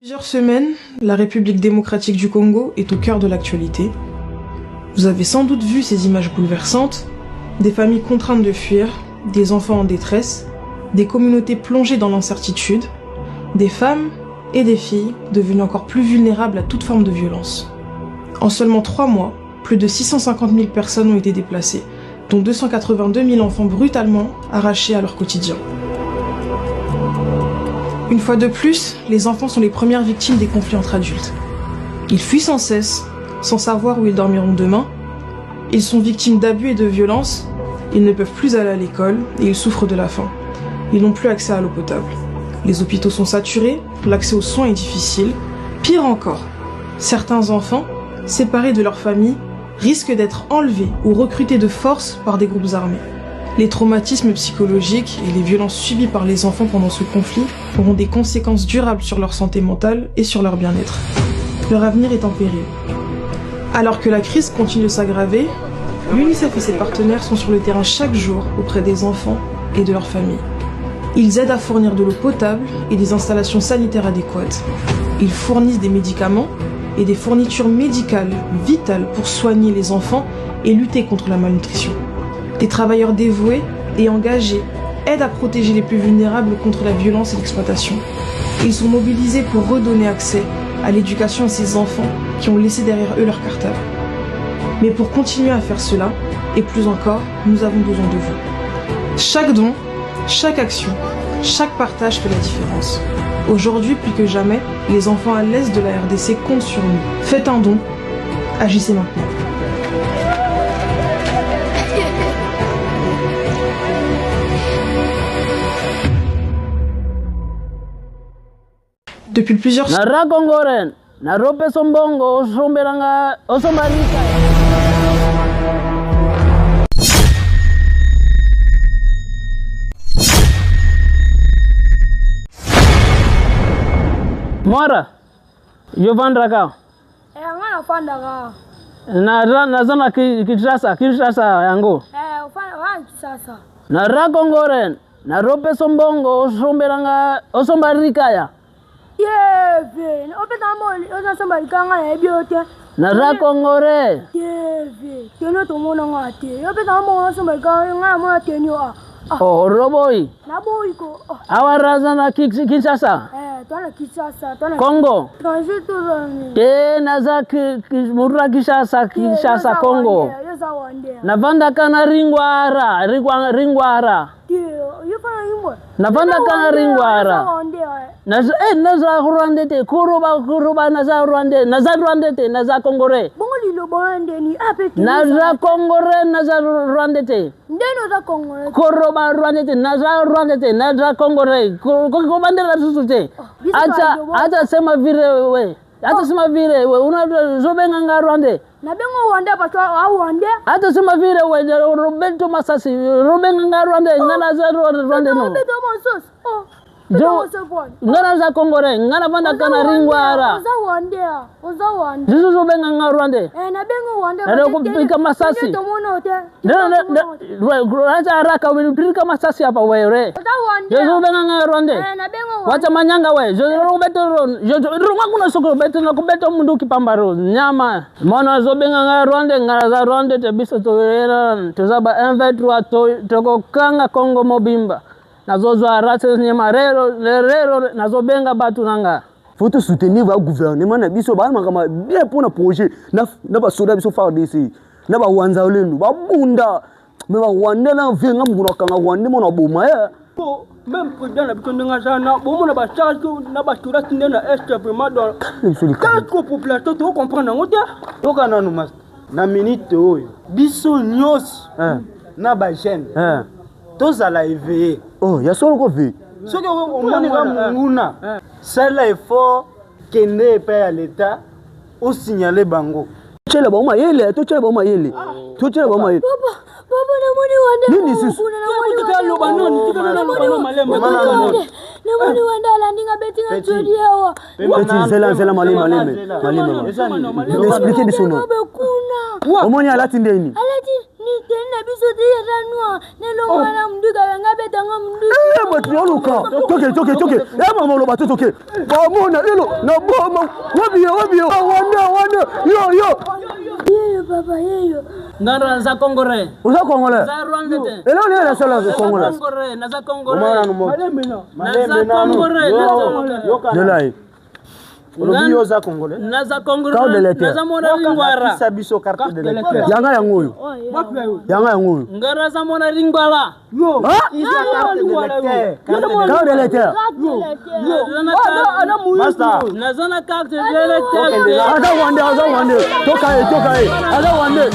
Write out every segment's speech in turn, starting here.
Plusieurs semaines, la République démocratique du Congo est au cœur de l'actualité. Vous avez sans doute vu ces images bouleversantes, des familles contraintes de fuir, des enfants en détresse, des communautés plongées dans l'incertitude, des femmes et des filles devenues encore plus vulnérables à toute forme de violence. En seulement 3 mois, plus de 650 000 personnes ont été déplacées, dont 282 000 enfants brutalement arrachés à leur quotidien. Une fois de plus, les enfants sont les premières victimes des conflits entre adultes. Ils fuient sans cesse, sans savoir où ils dormiront demain. Ils sont victimes d'abus et de violences. Ils ne peuvent plus aller à l'école et ils souffrent de la faim. Ils n'ont plus accès à l'eau potable. Les hôpitaux sont saturés, l'accès aux soins est difficile. Pire encore, certains enfants, séparés de leur famille, risquent d'être enlevés ou recrutés de force par des groupes armés. Les traumatismes psychologiques et les violences subies par les enfants pendant ce conflit auront des conséquences durables sur leur santé mentale et sur leur bien-être. Leur avenir est en péril. Alors que la crise continue de s'aggraver, l'UNICEF et ses partenaires sont sur le terrain chaque jour auprès des enfants et de leurs familles. Ils aident à fournir de l'eau potable et des installations sanitaires adéquates. Ils fournissent des médicaments et des fournitures médicales vitales pour soigner les enfants et lutter contre la malnutrition. Des travailleurs dévoués et engagés aident à protéger les plus vulnérables contre la violence et l'exploitation. Ils sont mobilisés pour redonner accès à l'éducation à ces enfants qui ont laissé derrière eux leur cartable. Mais pour continuer à faire cela, et plus encore, nous avons besoin de vous. Chaque don, chaque action, chaque partage fait la différence. Aujourd'hui, plus que jamais, les enfants à l'est de la RDC comptent sur nous. Faites un don, agissez maintenant. Depuis plusieurs Narakongoren, narope sombongo, osomberanga, osombarika. Mora, yo vandraka. Ngana fandaka. Nazana Kinshasa yango. Ufanda Kinshasa. Narakongoren, narope sombongo, osomberanga, osombarika ya. Yeve, opeta moli, osomba ikanga na ebiote. Narakongore. Yeve, teno to mona ngate. Opeta moli osomba ikanga ngana mona tenyo a. Oh, roboi. Na boiko. Awarazana Kinshasa. Twana Kinshasa, twana Congo. Transit to Te naza murra Kinshasa Congo. Yesa wande. Navanda kana ringwara. Yefana yimwe. Navanda kana ringwara. Naza Rwandete, kuruba naza Rwandete, naza Congore. Bongoli lo bande ni apeti. Naza Congore, naza Rwandete. Ndeno za Congore. Kuruba Rwandete, naza Congore. Kubandela susute. Acha sema vile we, una zobenga nga Rwande. Na bengo wande pato au wande. Acha sema vile we, Roberto Masasi, robenga nga Rwande, ngana za Rwande no. Roberto Masasi. Ngana za Congore, ngana banda kana ringwara. Oza wande. Jisu zobenga nga Rwande. Na bengo wande. Na kupika Masasi. Acha haraka we, pika Masasi hapa wewe. Oza wande. Jisu benga nga Rwande. Na bengo wande. Wacha manyanga we, Roberto kuna soko beto na kubeto mundu kipambaro nyama. Mwana zobenga nga Rwande, ngana za Rwande te biso to zaba envetwa to kanga Kongo mobimba. Nazozwa rate nyama rero nazobenga batu nanga. Faut te soutenir le gouvernement na biso ba makama bien pour un projet na ba soda biso fa DC na ba wanza olenu ba bunda me ba wande na venga muna kanga wande mona boma ya même président na biso ndanga sana bomo na ba charge na ba touriste na est vraiment dans quatre population to comprendre ngote to kana no mas na minute oyo biso nyos na ba jeune tozala éveillé. Oh, ya solo ko vi. Soki omoni ka munguna sala effort kende epai ya l'État o signaler bango. Chela ba mayele, to chela ba mayele. To chela ba mayele. Papa na moni wande. Nini sisi? Tukalo banoni, tukalo malema. Na moni wande ala ndinga beti na chodi yawa. Beti zela malema. Expliquez biso no. Omoni alati ndeni. Alati ni tena biso dia ranwa nelo wana mduga wanga betanga mduga mati yoluka toke mama lo bato toke ba mona ilo na boma wabio wana yo baba yeyo ngara za Kongore uza Kongole za Rwanda te elo ni na sala za Kongole na za Kongore malembe Jelai Olobio za Kongole na za Kongore na za mona ringwara sabiso carte de lecteur yanga yangoyo ngara za mona ringwala yo isa carte de lecteur master na zona carte de lecteur ada wande toka ada wande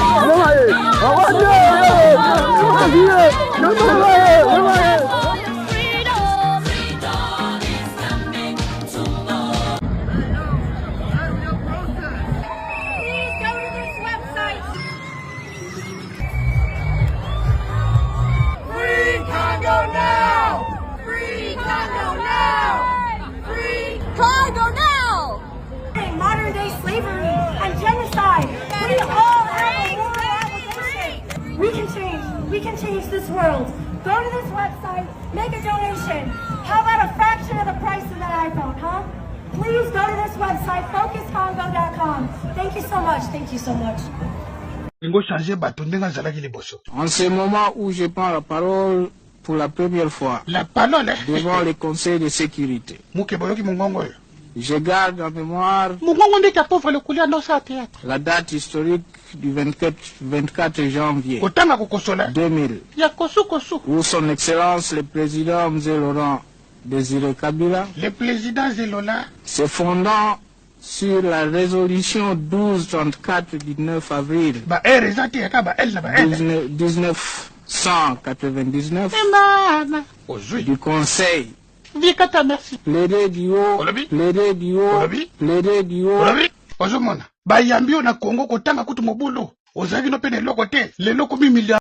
Congo now! Modern day slavery and genocide. We all have a moral obligation. We can change this world. Go to this website, make a donation. How about a fraction of the price of that iPhone, huh? Please go to this website, focuscongo.com. Thank you so much. En ce moment où je prends la parole pour la première fois devant le Conseil de sécurité, je garde en mémoire la date historique du 24 janvier 2000, où son Excellence le président Mzee Laurent Désiré Kabila, se fondant sur la résolution 1234 du 9 avril 1999 du Conseil, plaider du haut, bayambi na Congo kotanga kutu mobulu ozaki no pene lokote leloko 1 milliard